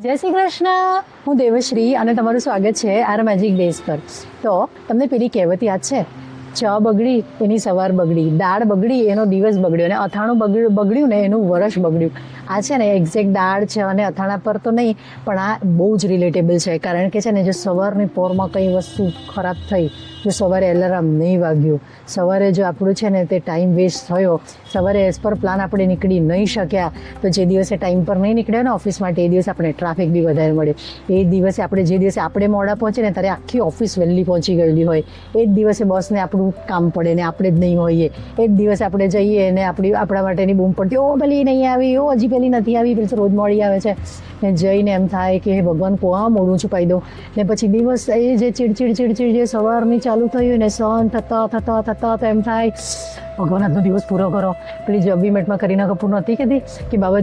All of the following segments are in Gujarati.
જય શ્રી કૃષ્ણ. હું દેવશ્રી અને તમારું સ્વાગત છે આર મેજિક ડેઝ પર. તો તમને પેલી કહેવત યાદ છે, ચા બગડી એની સવાર બગડી, દાળ બગડી એનો દિવસ બગડ્યો, અને અથાણું બગડ્યું ને એનું વર્ષ બગડ્યું. આ છે ને એક્ઝેક્ટ દાળ છે અને અથાણા પર તો નહીં, પણ આ બહુ જ રિલેટેબલ છે. કારણ કે છે ને, જો સવારની પોરમાં કંઈ વસ્તુ ખરાબ થઈ, જો સવારે એલાર્મ નહીં વાગ્યું, સવારે જો આપણું છે ને તે ટાઈમ વેસ્ટ થયો, સવારે એઝ પર પ્લાન આપણે નીકળી નહીં શક્યા, તો જે દિવસે ટાઈમ પર નહીં નીકળ્યો ને ઓફિસ માટે, એ દિવસે આપણે ટ્રાફિક બી વધારે મળે. એ દિવસે જે દિવસે આપણે મોડા પહોંચે ને ત્યારે આખી ઓફિસ વહેલી પહોંચી ગયેલી હોય, એ જ દિવસે બોસને આપણું કામ પડે ને આપણે જ નહીં હોઈએ. એ જ દિવસે આપણે જઈએ ને આપણા માટેની બૂમ પડતી, ઓ પેલી નહીં આવી, ઓ હજી પેલી નથી આવી, પેલી તો રોજ મોડી આવે છે. ને જઈને એમ થાય કે હે ભગવાન, કોણ મોડું છુપાઈ દઉં. ને પછી દિવસ એ જે ચીડચીડ જે સવારની ચાલુ થયું ને સહન થતા તો એમ થાય, ભગવાન આજનો દિવસ પૂરો કરો. પેલી જે 20 મિનટમાં કરીના કપૂર નથી કહેતી કે બાબા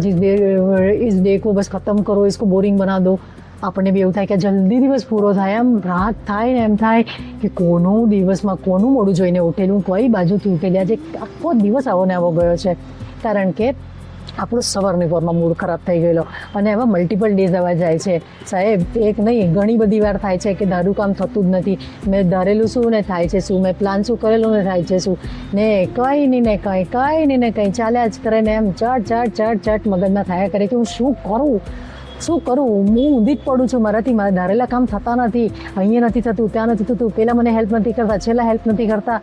इस डे को बस खत्म करो, इसको बोरिंग बना दो. આપણને બી એવું થાય કે જલ્દી દિવસ પૂરો થાય, એમ રાત થાય ને એમ થાય કે કોનું દિવસમાં કોનું મોડું જોઈને ઉઠેલું, કઈ બાજુથી ઉઠેલી, આજે આખો દિવસ આવો ને આવો ગયો છે. કારણ કે આપણું સવારની પોરમાં મૂડ ખરાબ થઈ ગયેલો. અને એમાં મલ્ટિપલ ડેઝ આવવા જાય છે સાહેબ, એક નહીં ઘણી બધી વાર થાય છે કે ધારું કામ થતું જ નથી. મેં ધારેલું શું ને થાય છે શું, મેં પ્લાન શું કરેલું ને થાય છે શું, ને કંઈ નહીં ને કંઈ ચાલ્યા જ કરે ને એમ ચટ મગજમાં થયા કરે કે હું શું કરું. હું ઊંધી જ પડું છું, મારાથી મારા ધારેલા કામ થતા નથી, અહીંયા નથી થતું, ત્યાં નથી થતું, પેલા મને હેલ્પ નથી કરતા, છેલ્લા હેલ્પ નથી કરતા,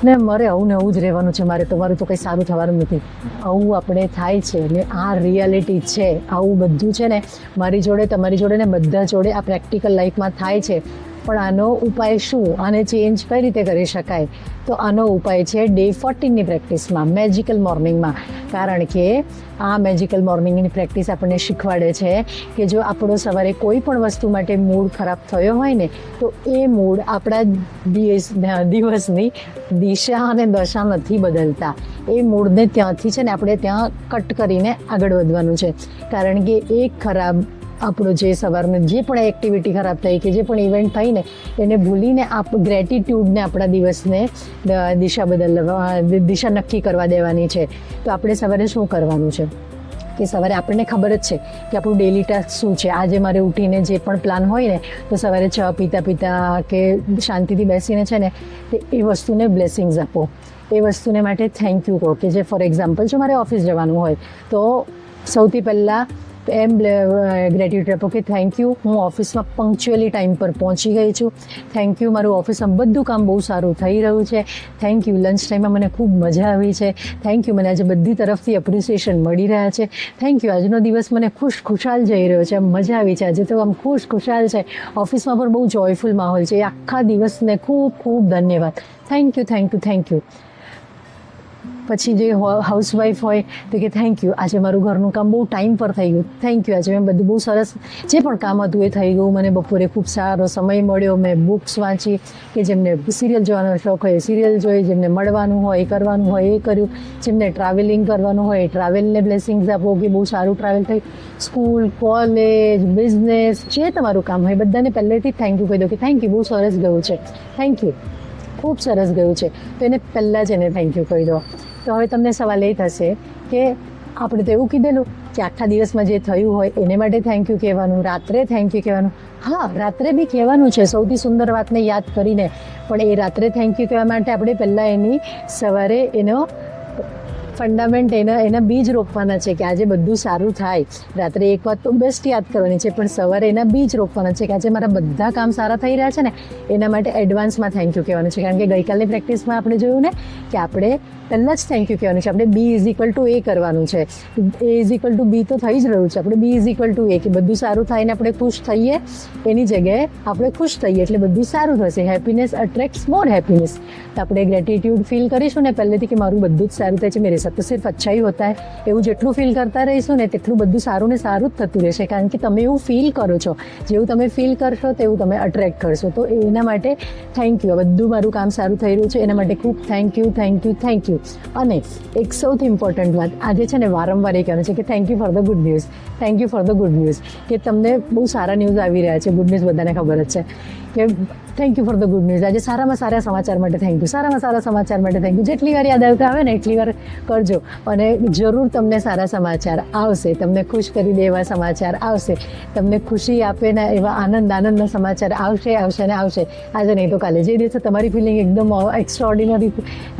ને મારે આવું ને આવું જ રહેવાનું છે. મારું તો કંઈ સારું થવાનું નથી. આવું આપણે થાય છે ને આ રિયાલિટી છે. આવું બધું છે ને મારી જોડે, તમારી જોડે ને બધા જોડે આ પ્રેક્ટિકલ લાઈફમાં થાય છે. પણ આનો ઉપાય શું, આને ચેન્જ કઈ રીતે કરી શકાય? તો આનો ઉપાય છે ડે 14ની પ્રેક્ટિસમાં, મેજિકલ મોર્નિંગમાં. કારણ કે આ મેજિકલ મોર્નિંગની પ્રેક્ટિસ આપણને શીખવાડે છે કે જો આપણો સવારે કોઈ પણ વસ્તુ માટે મૂડ ખરાબ થયો હોય ને, તો એ મૂડ આપણા દિવસની દિશા અને દશા નથી બદલતા. એ મૂડને ત્યાંથી છે ને આપણે ત્યાં કટ કરીને આગળ વધવાનું છે. કારણ કે એક ખરાબ આપણો જે સવારનું જે પણ એક્ટિવિટી ખરાબ થઈ કે જે પણ ઇવેન્ટ થઈ ને એને ભૂલીને ગ્રેટિટ્યૂડને આપણા દિવસને દિશા નક્કી કરવા દેવાની છે. તો આપણે સવારે શું કરવાનું છે કે સવારે આપણને ખબર જ છે કે આપણું ડેલી ટાસ્ક શું છે. આજે મારે ઉઠીને જે પણ પ્લાન હોય ને, તો સવારે ચા પીતા કે શાંતિથી બેસીને છે ને એ વસ્તુને બ્લેસિંગ્સ આપો, એ વસ્તુને માટે થેન્ક યુ કહો. કે જે ફોર એક્ઝામ્પલ જો મારે ઓફિસ જવાનું હોય તો સૌથી પહેલાં એમ ગ્રેટિટ્યુડ આપો કે થેન્ક યુ, હું ઓફિસમાં પંક્ચ્યુઅલી ટાઈમ પર પહોંચી ગઈ છું. થેન્ક યુ, મારું ઓફિસમાં બધું કામ બહુ સારું થઈ રહ્યું છે. થેન્ક યુ, લંચ ટાઈમમાં મને ખૂબ મજા આવી છે. થેન્ક યુ, મને આજે બધી તરફથી એપ્રિસિએશન મળી રહ્યા છે. થેન્ક યુ, આજનો દિવસ મને ખુશાલ જઈ રહ્યો છે, મજા આવી છે, આજે તો આમ ખુશાલ છે. ઓફિસમાં પણ બહુ જોયફુલ માહોલ છે. એ આખા દિવસને ખૂબ ધન્યવાદ. Thank you. પછી જે હાઉસવાઈફ હોય તો કે થેન્ક યુ, આજે મારું ઘરનું કામ બહુ ટાઈમ પર થઈ ગયું. થેન્ક યુ, આજે મેં બધું બહુ સરસ જે પણ કામ હતું એ થઈ ગયું. મને બપોરે ખૂબ સારો સમય મળ્યો, મેં બુક્સ વાંચી. કે જેમને સિરિયલ જોવાનો શોખ હોય સિરિયલ જોઈ, જેમને મળવાનું હોય કરવાનું હોય એ કર્યું, જેમને ટ્રાવેલિંગ કરવાનું હોય ટ્રાવેલને બ્લેસિંગ્સ આપો કે બહુ સારું ટ્રાવેલ થયું. સ્કૂલ, કોલેજ, બિઝનેસ, જે તમારું કામ હોય બધાને પહેલેથી થેન્ક યુ કહી દો કે થેન્ક યુ, બહુ સરસ ગયું છે, થેન્ક યુ, ખૂબ સરસ ગયું છે. તો એને પહેલાં જ એને થેન્ક યુ કહી દો. તો હવે તમને સવાલ એ થશે કે આપણે તો એવું કીધેલું કે આખા દિવસમાં જે થયું હોય એને માટે થેન્ક યુ કહેવાનું, રાત્રે થેન્ક યુ કહેવાનું. હા, રાત્રે બી કહેવાનું છે સૌથી સુંદર વાતને યાદ કરીને. પણ એ રાત્રે થેન્ક યુ કહેવા માટે આપણે પહેલાં એની સવારે એનો ફંડામેન્ટ એના બીજ રોપવાના છે કે આજે બધું સારું થાય. રાત્રે એક વાત તો બેસ્ટ યાદ કરવાની છે, પણ સવારે એના બીજ રોપવાના છે કે આજે મારા બધા કામ સારા થઈ રહ્યા છે ને, એના માટે એડવાન્સમાં થેન્ક યુ કહેવાનું છે. કારણ કે ગઈકાલની પ્રેક્ટિસમાં આપણે જોયું ને કે આપણે પહેલાં જ થેન્ક યુ કહેવાનું છે. આપણે B=A કરવાનું છે. A=B તો થઈ જ રહ્યું છે. આપણે B=A કે બધું સારું થાય ને આપણે ખુશ થઈએ, એની જગ્યાએ આપણે ખુશ થઈએ એટલે બધું સારું થશે. હેપીનેસ અટ્રેક્ટ્સ મોર હેપીનેસ. તો આપણે ગ્રેટિટ્યૂડ ફીલ કરીશું ને પહેલેથી કે મારું બધું જ સારું થાય છે, મેરે સાથ તો સિર્ફ અચ્છા ही होता है, એવું જેટલું ફીલ કરતા રહીશું ને તેટલું બધું સારું ને સારું જ થતું રહેશે. કારણ કે તમે એવું ફીલ કરો છો, જેવું તમે ફીલ કરશો તેવું તમે અટ્રેક્ટ કરશો. તો એના માટે થેન્ક યુ, બધું મારું કામ સારું થઈ રહ્યું છે એના માટે ખૂબ થેન્ક યુ. અને એક સૌથી ઇમ્પોર્ટન્ટ વાત આજે છે ને વારંવાર એ કહેવાનું છે કે thank you for the good news. કે તમને બહુ સારા ન્યૂઝ આવી રહ્યા છે. ગુડ ન્યૂઝ બધાને ખબર જ છે કે thank you for the good news. આજે સારામાં સારા સમાચાર માટે થેન્ક યુ, સારામાં સારા સમાચાર માટે થેન્ક યુ. જેટલી વાર યાદ આવતા આવે ને એટલી વાર કરજો, અને જરૂર તમને સારા સમાચાર આવશે, તમને ખુશ કરી દે એવા સમાચાર આવશે, તમને ખુશી આપે ને એવા આનંદના સમાચાર આવશે ને આવશે. આજે નહીં તો કાલે, જે દિવસે તમારી ફિલિંગ એકદમ એક્સ્ટ્રા ઓર્ડિનરી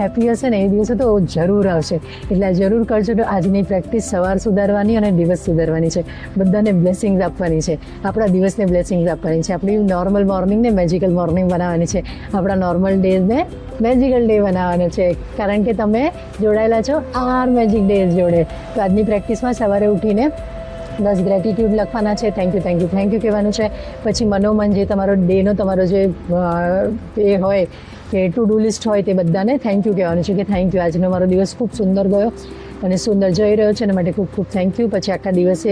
હેપી હશે ને એ દિવસે તો જરૂર આવશે. એટલે આ જરૂર કરજો. તો આજની પ્રેક્ટિસ સવાર સુધારવાની અને દિવસ સુધારવાની છે. બધાને બ્લેસિંગ્સ આપવાની છે, આપણા દિવસને બ્લેસિંગ્સ આપવાની છે. આપણી નોર્મલ મોર્નિંગને મેજિકલ મોર્નિંગ બનાવવાની છે, આપણા નોર્મલ ડેઝને મેજિકલ ડે બનાવવાનો છે, કારણ કે તમે જોડાયેલા છો આર મેજિક ડેઝ જોડે. તો આજની પ્રેક્ટિસમાં સવારે ઉઠીને 10 ગ્રેટિટ્યૂડ લખવાના છે, થેન્ક યુ કહેવાનું છે. પછી મનોમન જે તમારો ડેનો તમારો જે એ હોય કે ટુ ડુ લિસ્ટ હોય તે બધાને થેન્ક યુ કહેવાનું છે, કે થેન્ક યુ, આજનો મારો દિવસ ખૂબ સુંદર ગયો અને સુંદર જઈ રહ્યો છે, એના માટે ખૂબ ખૂબ થેન્ક યુ. પછી આખા દિવસે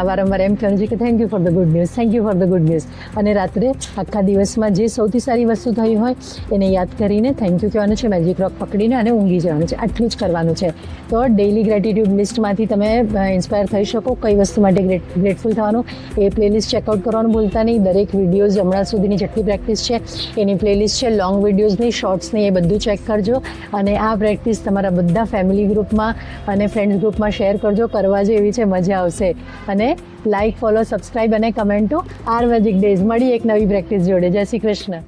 વારંવાર એમ કહેવાનું છે કે thank you for the good news, thank you for the good news. અને રાત્રે આખા દિવસમાં જે સૌથી સારી વસ્તુ થઈ હોય એને યાદ કરીને થેન્ક યુ કહેવાનું છે, મેજિક રોક પકડીને અને ઊંઘી જવાનું છે. આટલું જ કરવાનું છે. તો ડેઇલી ગ્રેટિટ્યૂડ લિસ્ટમાંથી તમે ઇન્સ્પાયર થઈ શકો, કઈ વસ્તુ માટે ગ્રેટફુલ થવાનું એ પ્લેલિસ્ટ ચેકઆઉટ કરવાનું ભૂલતા નહીં. દરેક વિડીયોઝ હમણાં સુધીની જેટલી પ્રેક્ટિસ છે એની પ્લેલિસ્ટ છે, લોંગ વિડીયોઝની, શોર્ટ્સની, એ બધું ચેક કરજો. અને આ પ્રેક્ટિસ તમારા બધા ફેમિલી ગ્રુપમાં અને ફ્રેન્ડ્સ ગ્રુપમાં શેર કરજો. કરવા જેવી છે, મજા આવશે. અને લાઇક, ફોલો, સબસ્ક્રાઈબ અને કમેન્ટો આર મેજિક ડેઝ. મળી એક નવી પ્રેક્ટિસ જોડે. જય શ્રી કૃષ્ણ.